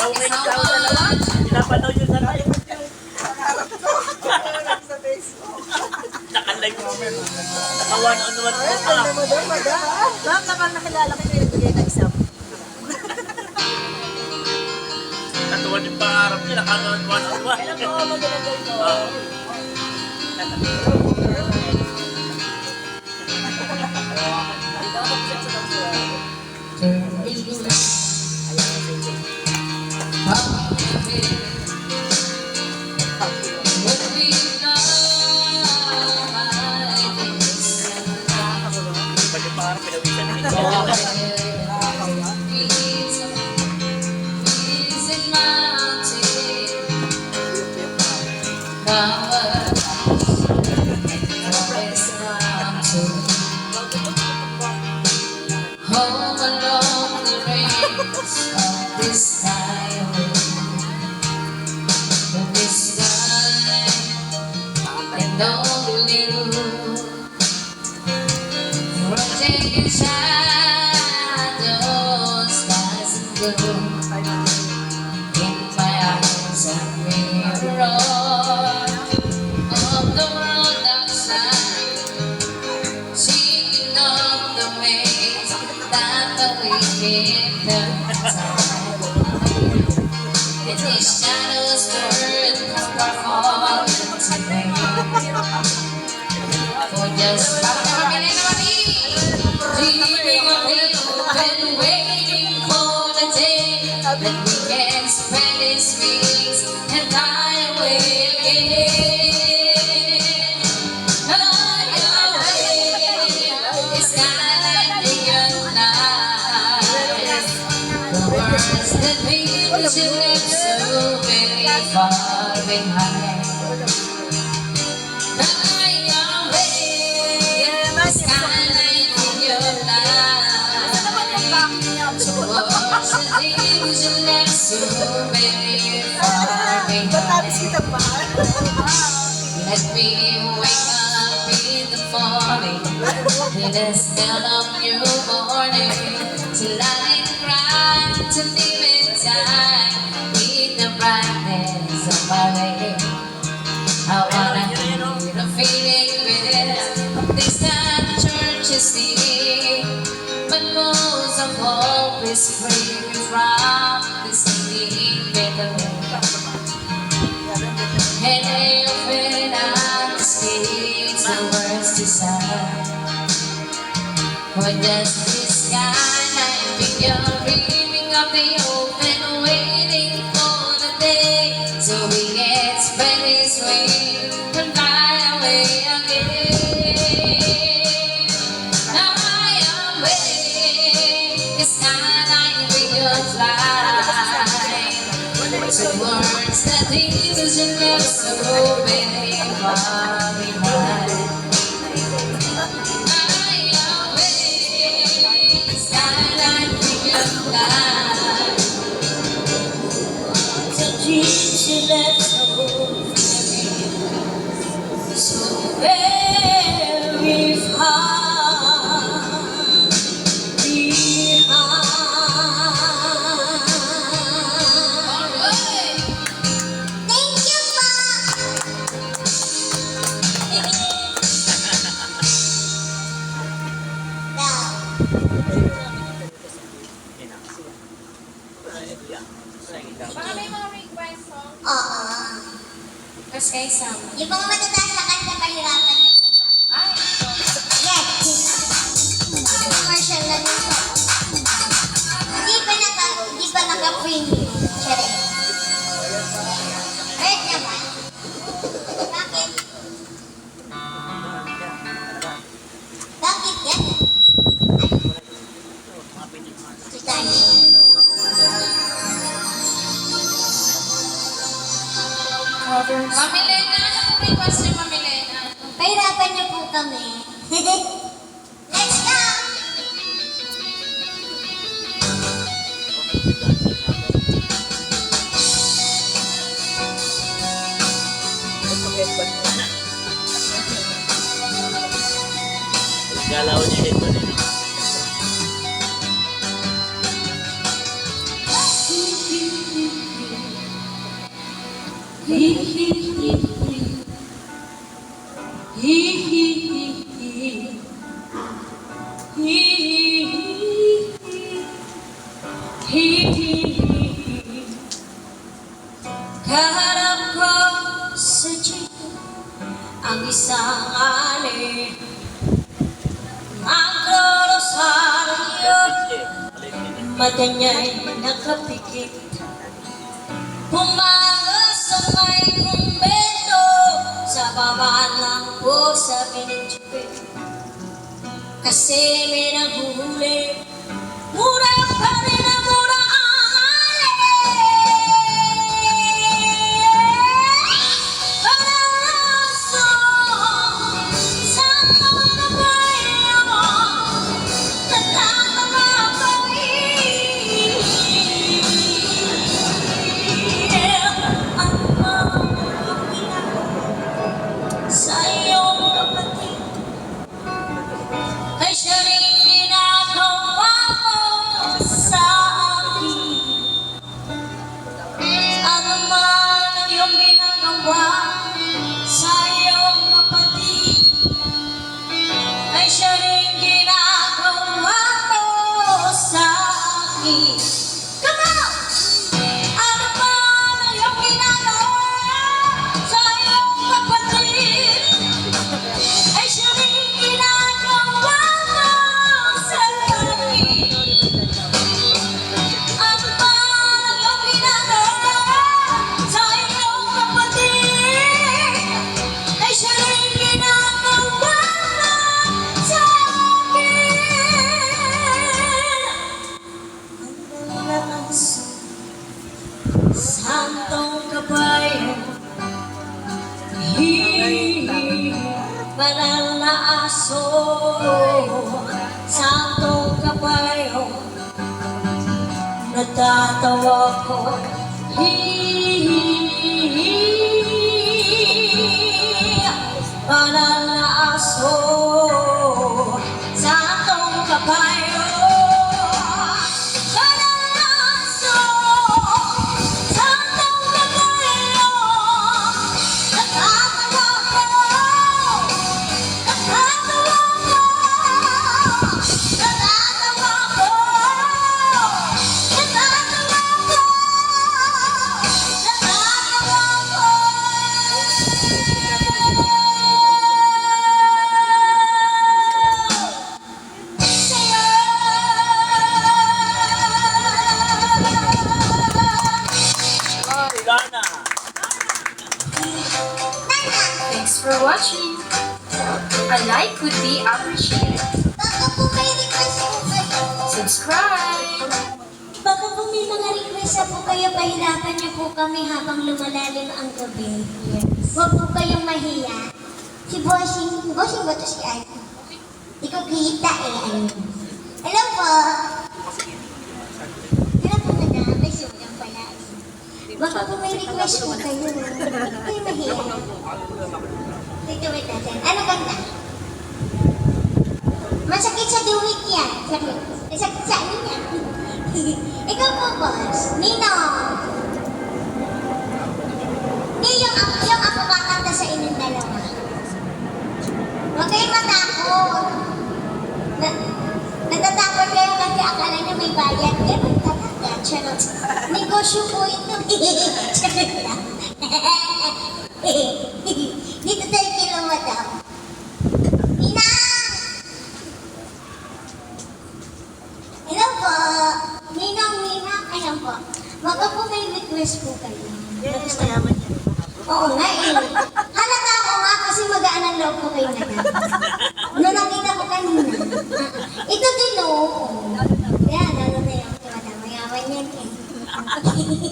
Okay na sa dalawa. Pinapanood yun sa live. Sa Facebook. Naka-live mo. Naka-one-on-one mo pa. Ma'am, naman nakilala ko yung bigay ng isang. Natuwan yung pangarap niya. Naka-one-on-one. Alam mo, magalang ko. Oo. Ito ako sa pagsuwa. Pwede pangarap pinawisan na ito. Home along the range of this highway, the sky and only you, protecting shadows, skies and blue. In my eyes, I feel the roar of the world outside, singing of the ways that the wicked turns aside. And these shadows turn our heart into rain. For just dreaming of the open, waiting for the day that we can spread its wings and fly away again. Fly away, it's skyline neon light. The words that we used to live so very far behind. Fly away, the skyline neon light. The words that we used to live so very far Matapos behind. kita pa. Let me wake up in the morning with the smell of new morning, to light and cry, to live in time with the brightness of my way. I wanna hear the feeling with this time church is singing, but most of all is free from this singing better. And I open up the streets, the words to sound. For just this skyline, you're dreaming of the open, waiting for the day, so we can spread this wings and fly away again. Fly away, the skyline beyond fly. So words that these and love so very far behind. Fly away, skyline beyond light. The dreams you left so very far behind. Thank you, Pa! Baka may mga request song? Oo. Tapos kay Sam. Yung mga matataas na kanta, pahirapan niyo po kami. Ay, Yes! Commercial na nito. Hindi pa naka-premium. Siyempre. Right naman. Bakit? Bakit yan? Si Tanya. Mami Lena, anong request niyo, Mami Lena? Pahirapan niyo po kami. Let's go! Galaw niya ito nila. Hee hee hee hee. Hee hee hee hee. Hee hee hee. Hee hee hee. Kaharap ko sa jeep ang isang alin. Magdorosaryo, mata niya'y nakapikit. Pumaga sa may kumbento, sa baba lang po sa binitipid. Kasi may naghuhuli, mura pa rin ang mura ang alin. Panaso, sa mga bayo, natatawa ko'y ang mga sa iyong kapatid ay siya rin ginagawa mo sa akin. Ano man ang iyong ginagawa sa iyong kapatid ay siya rin ginagawa mo sa akin. Come on! Ano man ang iyong ginagawa sa iyong kapatid ay siya rin ginagawa mo sa akin. Ano man ang iyong ginagawa sa iyong kapatid ay siya rin ginagawa mo sa akin. Ang lakas Santong kabayo, banal na aso. Santong kabayo, natatawa ko. Banal na aso. Santong kabayo, banal na aso. Santong kabayo, natatawa ko. Natatawa ko. Natatawa ko. Natatawa ko. Dana. Thanks for watching. A like would be appreciated. Baka po may request po kayo. Subscribe. Baka po may mga request na po kayo, pahirapan niyo po kami habang lumalalim ang gabi. Huwag po kayong mahiya. Si Bossing ba to si Ay? Di ko kita eh, ano. Hello po. Hello po madam, may sulang pala. Baka po may request po kayo. Huwag kayong mahiya. Dito wait natin. Ano ganda? Masakit sa duwit yan. Sakit. Sakit sa ano yan? Ikaw po, boss. Ninong. Yung ako kakanta sa inyong dalawa. Huwag kayong matakot. Natatakot kayo kasi akala niyo may bayad. Ganun talaga. Charot. Negosyo po ito. Charot lang. Dito tayo kila madam. Ninang! Hello po. Ninang. Ayan po. Baka po may request po kayo. Yes, mayaman yan. Oo nga eh. Halata ko nga kasi magaan ang loob ko kayo na yan. Nung nakita ko kanina. Ito din o. Yan, ano na yung madam. Mayaman yan eh.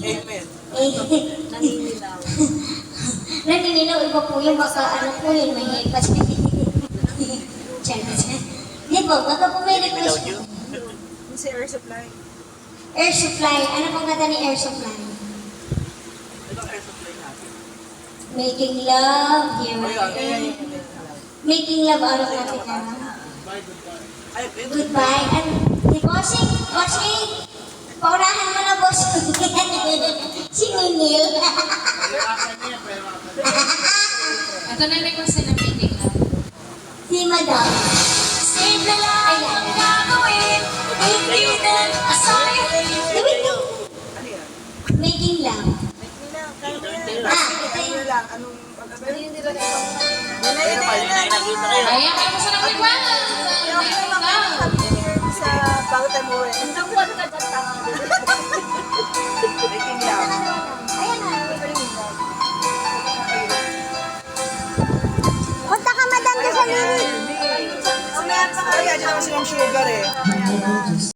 Amen. Naninilaw. Naninilaw, iba po yung baka ano po yun, may hepas. Charot. Di po, baka po may request po. Yung si Air Supply. Air supply. Ano pong kata ni air supply? Ito air supply natin. Making love, here Ay, I am. Making love out of natin na. Ay, Goodbye. And, di bossing, paurahan mo na bossing. Si Ninil. Ito na request na meeting lang. Si Madam. Simple lang ang gagawin. Hindi na asahin. Wait lang. Ano yan? Making love. Ano lang? Anong Ano yung nilagay ko? Ayun na nakita kayo. Ayan, kaya mo sa nag-request. Yung sabi niya sa bago tayo mo eh. Ang buwan ka dyan, tama. Making love. Ayan na. Punta ka, Madam, doon sa linig. Mamaya pa nga. Kaya dyan naman si Ma'am Sugar eh.